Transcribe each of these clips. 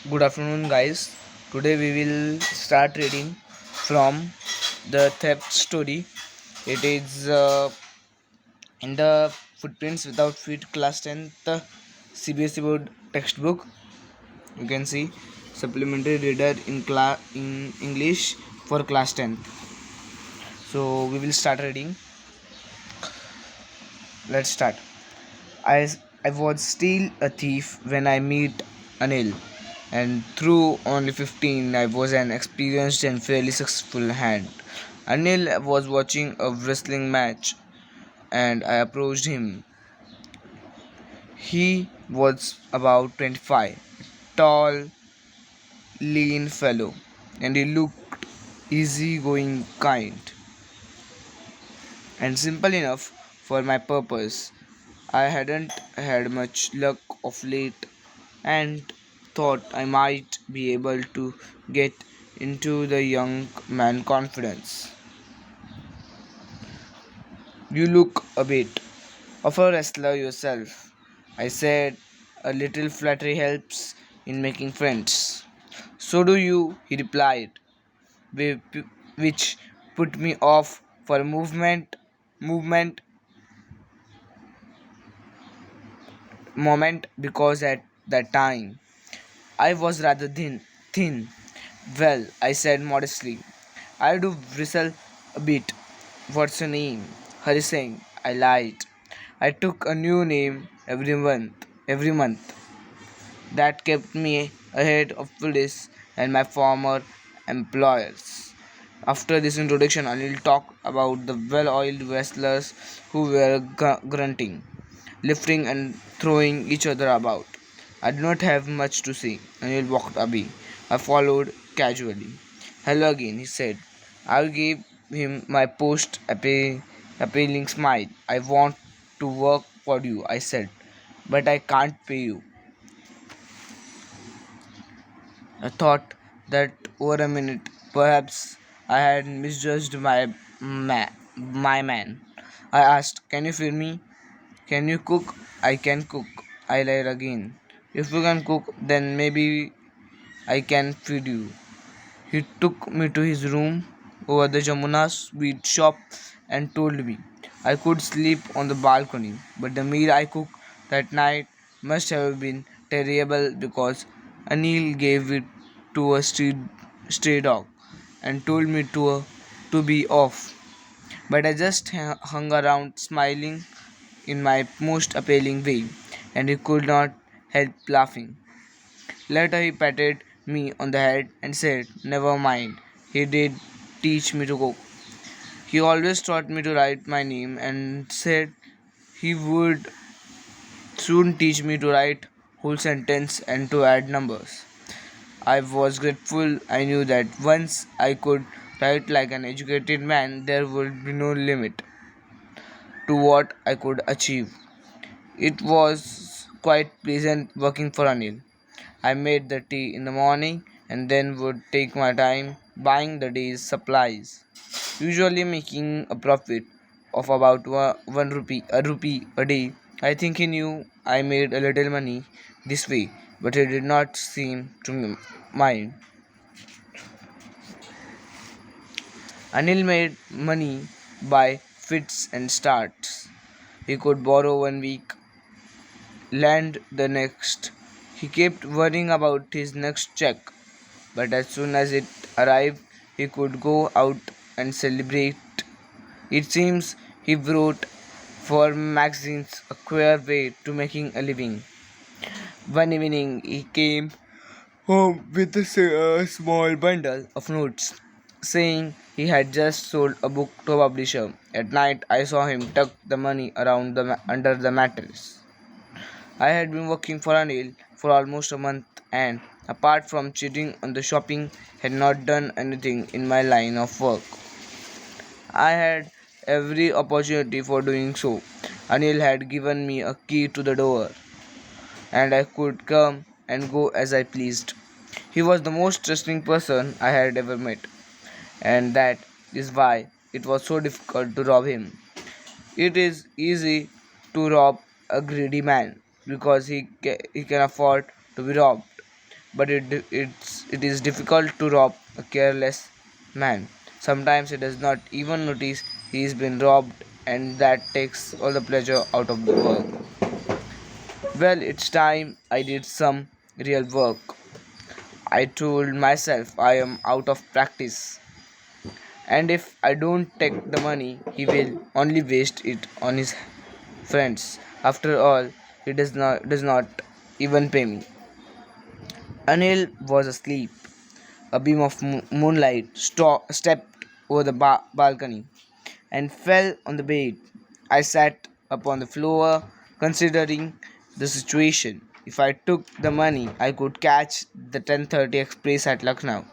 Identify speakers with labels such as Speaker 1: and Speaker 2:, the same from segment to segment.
Speaker 1: Good afternoon, guys. Today we will start reading from the theft story. It is in the Footprints Without Feet Class 10th CBSE board textbook. You can see supplementary reader in English for class 10th. So we will start reading. Let's start. I I was still a thief when I meet Anil, and through only 15, I was an experienced and fairly successful hand. Anil was watching a wrestling match, and I approached him. He was about 25, tall, lean fellow, and he looked easygoing, kind, and simple enough for my purpose. I hadn't had much luck of late and thought I might be able to get into the young man confidence. You look a bit of a wrestler yourself, I said. A little flattery helps in making friends. So do you, he replied, whi- which put me off for a movement moment because at that time I was rather thin. Well, I said modestly, I do wrestle a bit. What's your name? Hari Singh. I lied. I took a new name every month. That kept me ahead of police and my former employers. After this introduction, Anil talked about the well-oiled wrestlers who were grunting, lifting and throwing each other about. I did not have much to say. Anil walked away. I followed casually. Hello again, he said. I gave him my appealing smile. I want to work for you, I said, but I can't pay you. I thought that over a minute, perhaps I had misjudged my man. I asked, can you feed me? Can you cook? I can cook. I lied again. If you can cook, then maybe I can feed you. He took me to his room over the Jamuna sweet shop and told me I could sleep on the balcony. But the meal I cooked that night must have been terrible because Anil gave it to a stray dog and told me to be off. But I just hung around smiling in my most appealing way, and he could not help laughing. Later, he patted me on the head and said, never mind, he did teach me to cook. He always taught me to write my name and said he would soon teach me to write whole sentence and to add numbers. I was grateful. I knew that once I could write like an educated man, there would be no limit to what I could achieve. It was quite pleasant working for Anil. I made the tea in the morning and then would take my time buying the day's supplies, usually making a profit of about 1 rupee a day. I think he knew I made a little money this way, but he did not seem to mind. Anil made money by fits and starts. He could borrow 1 week, lend the next. He kept worrying about his next check, but as soon as it arrived, he could go out and celebrate. It seems he wrote for magazines, a queer way to making a living. One evening, he came home with a small bundle of notes, saying he had just sold a book to a publisher. At night, I saw him tuck the money around under the mattress. I had been working for Anil for almost a month and, apart from cheating on the shopping, had not done anything in my line of work. I had every opportunity for doing so. Anil had given me a key to the door, and I could come and go as I pleased. He was the most trusting person I had ever met, and that is why it was so difficult to rob him. It is easy to rob a greedy man because he can afford to be robbed. but it is difficult to rob a careless man. Sometimes he does not even notice he is been robbed, and that takes all the pleasure out of the work. Well, it's time I did some real work. I told myself I am out of practice, and if I don't take the money, he will only waste it on his friends. After all, he does not even pay me. Anil was asleep. A beam of moonlight stepped over the balcony and fell on the bed. I sat upon the floor, considering the situation. If I took the money, I could catch the 10:30 express at Lucknow.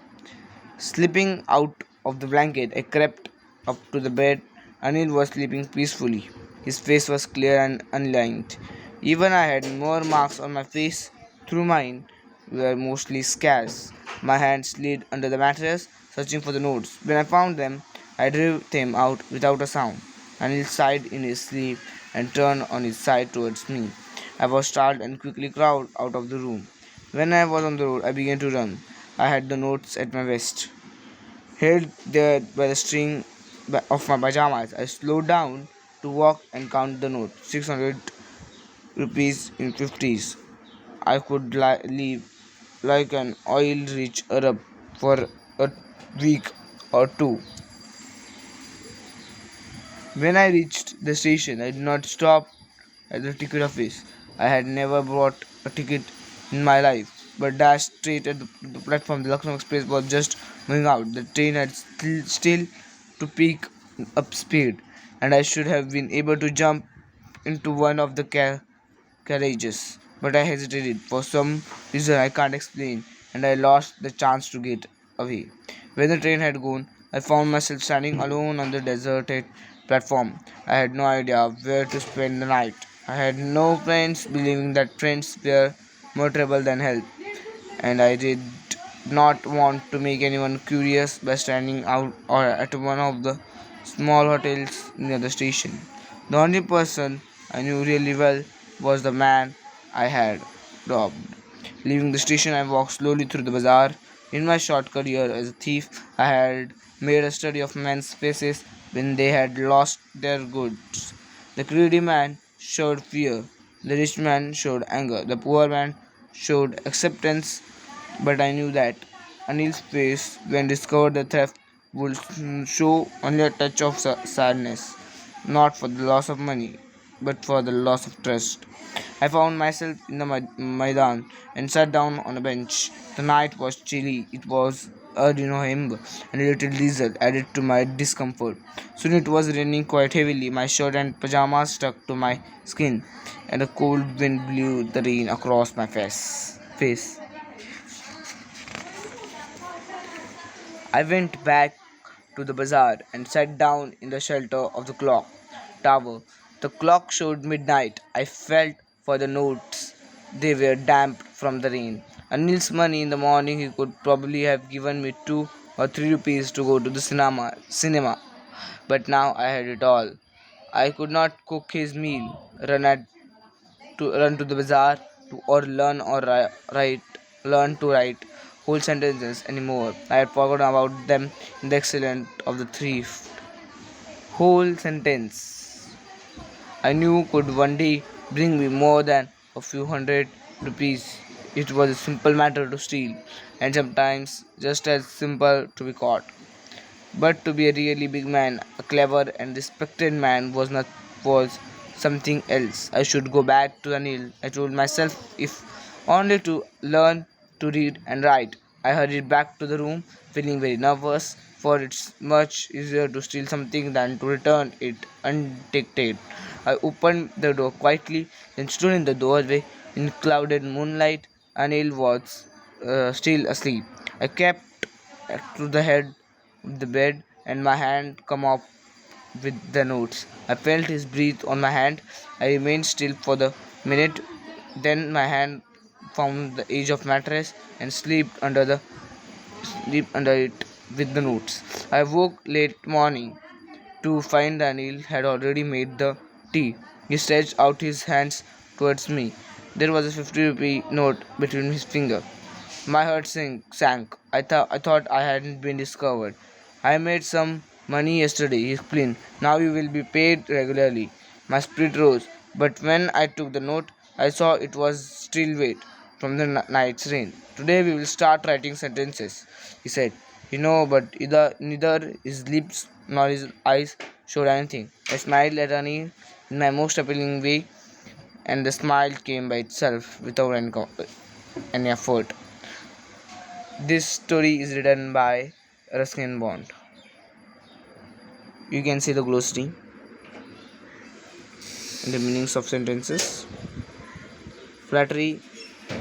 Speaker 1: Slipping out of the blanket, I crept up to the bed. Anil was sleeping peacefully. His face was clear and unlined. Even I had more marks on my face, through mine were mostly scars. My hand slid under the mattress, searching for the notes. When I found them, I drew them out without a sound. Anil sighed in his sleep and turned on his side towards me. I was startled and quickly crawled out of the room. When I was on the road, I began to run. I had the notes at my waist, held there by the string of my pajamas. I slowed down to walk and count the note. 600 rupees in 50s. I could live like an oil-rich Arab for a week or two. When I reached the station, I did not stop at the ticket office. I had never bought a ticket in my life, but dashed straight at the platform. The Lucknow Express was just moving out. The train had still to pick up speed, and I should have been able to jump into one of the carriages. But I hesitated for some reason I can't explain, and I lost the chance to get away. When the train had gone, I found myself standing alone on the deserted platform. I had no idea where to spend the night. I had no friends, believing that friends were more trouble than help, and I did not want to make anyone curious by standing out or at one of the small hotels near the station. The only person I knew really well was the man I had robbed. Leaving the station, I walked slowly through the bazaar. In my short career as a thief, I had made a study of men's faces when they had lost their goods. The greedy man showed fear, the rich man showed anger, the poor man showed acceptance, but I knew that Anil's face, when discovered the theft, would show only a touch of sadness, not for the loss of money, but for the loss of trust. I found myself in the Maidan and sat down on a bench. The night was chilly. It was early November, and a little drizzle added to my discomfort. Soon it was raining quite heavily. My shirt and pajamas stuck to my skin, and a cold wind blew the rain across my face. I went back to the bazaar and sat down in the shelter of the clock tower. The clock showed midnight. I felt for the notes. They were damp from the rain. Anil's money in the morning, he could probably have given me 2 or 3 rupees to go to the cinema. But now I had it all. I could not cook his meal, run to the bazaar, or learn to write whole sentences anymore. I had forgotten about them in the accident of the thief. Whole sentence I knew could one day bring me more than a few hundred rupees. It was a simple matter to steal, and sometimes just as simple to be caught. But to be a really big man, a clever and respected man was something else. I should go back to Anil. I told myself, if only to learn to read and write. I hurried back to the room, feeling very nervous, for it's much easier to steal something than to return it undetected. I opened the door quietly, then stood in the doorway. In clouded moonlight, Anil was still asleep. I kept to the head of the bed and my hand come up with the notes. I felt his breath on my hand. I remained still for the minute. Then my hand found the edge of mattress and sleep under it with the notes. I woke late morning to find Daniel had already made the tea. He stretched out his hands towards me. There was a 50 rupee note between his fingers. My heart sank. I thought I hadn't been discovered. I made some money yesterday, he explained. Now you will be paid regularly. My spirit rose, but when I took the note, I saw it was still wet from the night's rain. Today we will start writing sentences, he said. But neither his lips nor his eyes showed anything. I smiled at Annie in my most appealing way, and the smile came by itself without any effort. This story is written by Ruskin Bond. You can see the glossary and the meanings of sentences. Flattery,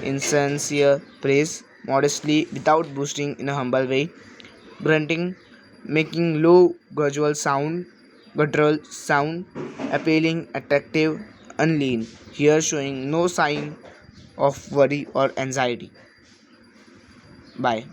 Speaker 1: insincere praise, modestly without boasting in a humble way. Grunting, making low guttural sound, appealing, attractive, unlean. Here showing no sign of worry or anxiety. Bye.